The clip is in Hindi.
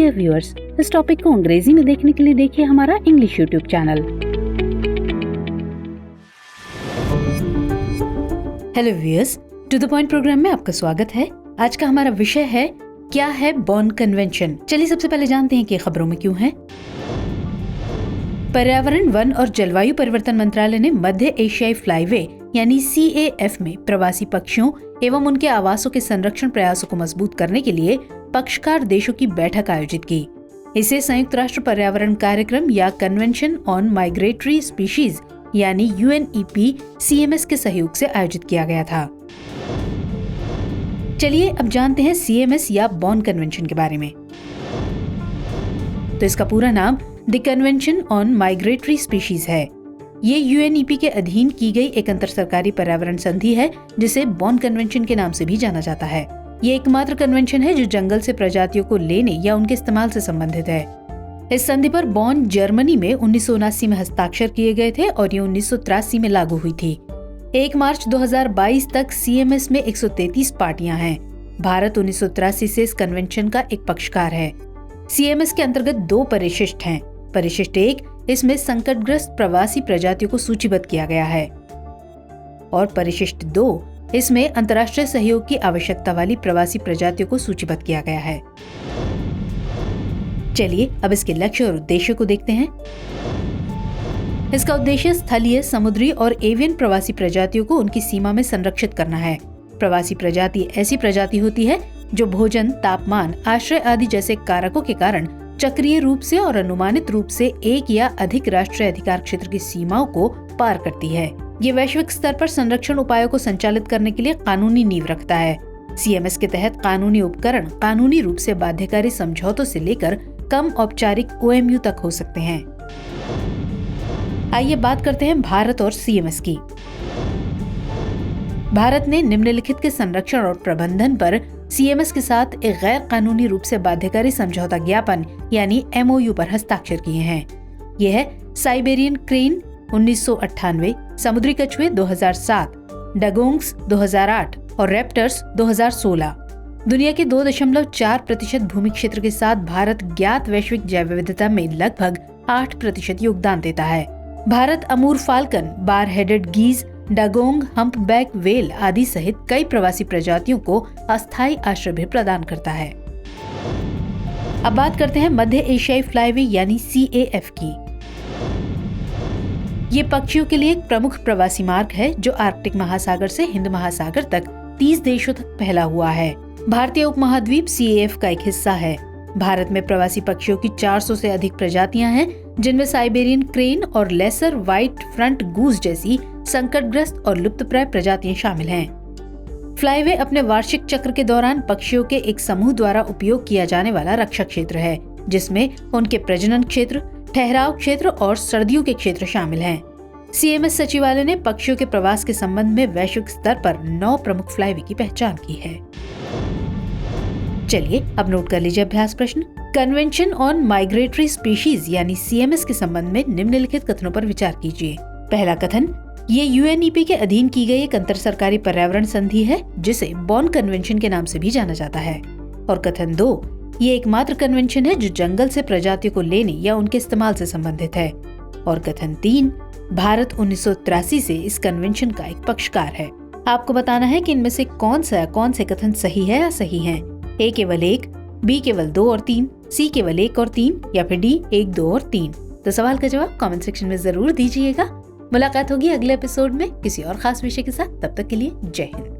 डियर व्यूअर्स, इस टॉपिक को अंग्रेजी में देखने के लिए देखिए हमारा English YouTube channel. Hello viewers, to the point program में आपका स्वागत है। आज का हमारा विषय है क्या है बॉन कन्वेंशन। चलिए सबसे पहले जानते हैं कि खबरों में क्यों है। पर्यावरण, वन और जलवायु परिवर्तन मंत्रालय ने मध्य एशियाई फ्लाईवे यानी CAF में प्रवासी पक्षियों एवं उनके आवासों के संरक्षण प्रयासों को मजबूत करने के लिए पक्षकार देशों की बैठक आयोजित की। इसे संयुक्त राष्ट्र पर्यावरण कार्यक्रम या कन्वेंशन ऑन माइग्रेटरी स्पीशीज यानी UNEP CMS के सहयोग से आयोजित किया गया था। चलिए अब जानते हैं CMS या बॉन कन्वेंशन के बारे में। तो इसका पूरा नाम the convention on migratory species है। ये UNEP के अधीन की गई एक अंतर सरकारी पर्यावरण संधि है जिसे बॉन कन्वेंशन के नाम से भी जाना जाता है। ये एकमात्र कन्वेंशन है जो जंगल से प्रजातियों को लेने या उनके इस्तेमाल से संबंधित है। इस संधि पर बॉन जर्मनी में 1979 में हस्ताक्षर किए गए थे और ये 1983 में लागू हुई थी। 1 मार्च 2022 तक CMS में 133 पार्टियां हैं। भारत 1983 से इस कन्वेंशन का एक पक्षकार है। CMS के अंतर्गत 2 परिशिष्ट हैं। परिशिष्ट 1 इसमें संकटग्रस्त प्रवासी प्रजातियों को सूचीबद्ध किया गया है और परिशिष्ट 2 इसमें अंतर्राष्ट्रीय सहयोग की आवश्यकता वाली प्रवासी प्रजातियों को सूचीबद्ध किया गया है। चलिए अब इसके लक्ष्य और उद्देश्य को देखते हैं। इसका उद्देश्य स्थलीय, समुद्री और एवियन प्रवासी प्रजातियों को उनकी सीमा में संरक्षित करना है। प्रवासी प्रजाति ऐसी प्रजाति होती है जो भोजन, तापमान, आश्रय आदि जैसे कारकों के कारण चक्रीय रूप से और अनुमानित रूप से एक या अधिक राष्ट्रीय अधिकार क्षेत्र की सीमाओं को पार करती है। ये वैश्विक स्तर पर संरक्षण उपायों को संचालित करने के लिए कानूनी नींव रखता है। CMS के तहत कानूनी उपकरण कानूनी रूप से बाध्यकारी समझौतों से लेकर कम औपचारिक OMU तक हो सकते हैं। आइए बात करते हैं भारत और CMS की। भारत ने निम्नलिखित के संरक्षण और प्रबंधन पर CMS के साथ एक गैर कानूनी रूप से बाध्यकारी समझौता ज्ञापन यानी MOU पर हस्ताक्षर किए हैं। यह है साइबेरियन क्रेन 1998, समुद्री कछुए 2007, डगोंग्स 2008 और रैप्टर्स 2016। दुनिया के 2.4% भूमि क्षेत्र के साथ भारत ज्ञात वैश्विक जैव विविधता में लगभग 8% योगदान देता है। Bharat Amur falcon, bar headed geese, dugong, humpback whale आदि सहित कई प्रवासी प्रजातियों को अस्थायी आश्रय भी प्रदान करता है। अब बात करते हैं मध्य एशियाई फ्लाईवे यानी CAF की। ये पक्षियों के लिए एक प्रमुख प्रवासी मार्ग है जो आर्कटिक महासागर से हिंद महासागर तक 30 देशों तक फैला हुआ है। भारतीय उपमहाद्वीप CAF का एक हिस्सा है। भारत में प्रवासी पक्षियों की 400 से अधिक प्रजातियां हैं, जिनमें साइबेरियन क्रेन और लेसर व्हाइट फ्रंट गूस जैसी संकटग्रस्त और लुप्तप्राय प्रजातियां शामिल हैं। फ्लाईवे अपने वार्षिक चक्र के दौरान पक्षियों के एक समूह द्वारा उपयोग किया जाने वाला रक्षक क्षेत्र है, जिसमें उनके प्रजनन क्षेत्र, ठहराव क्षेत्र और सर्दियों के क्षेत्र शामिल हैं। CMS सचिवालय ने पक्षियों के प्रवास के संबंध में वैश्विक स्तर पर 9 प्रमुख फ्लाईवे की पहचान की है। चलिए अब नोट कर लीजिए अभ्यास प्रश्न। कन्वेंशन ऑन माइग्रेटरी स्पीशीज यानी CMS के संबंध में निम्नलिखित कथनों पर विचार कीजिए। पहला कथन, ये UNEP के अधीन की गई एक अंतर सरकारी पर्यावरण संधि है जिसे बॉन कन्वेंशन के नाम से भी जाना जाता है। और कथन 2, ये एकमात्र कन्वेंशन है जो जंगल से प्रजातियों को लेने या उनके इस्तेमाल से संबंधित है। और कथन 3, भारत 1983 से इस कन्वेंशन का एक पक्षकार है। आपको बताना है कि इनमें से कौन से कथन सही है या सही हैं। A केवल 1, B केवल 2 और 3, C केवल 1 और 3 या फिर D 1, 2 और 3। तो सवाल का जवाब कमेंट सेक्शन में जरूर दीजिएगा। मुलाकात होगी अगले एपिसोड में किसी और खास विषय के साथ। तब तक के लिए जय हिंद।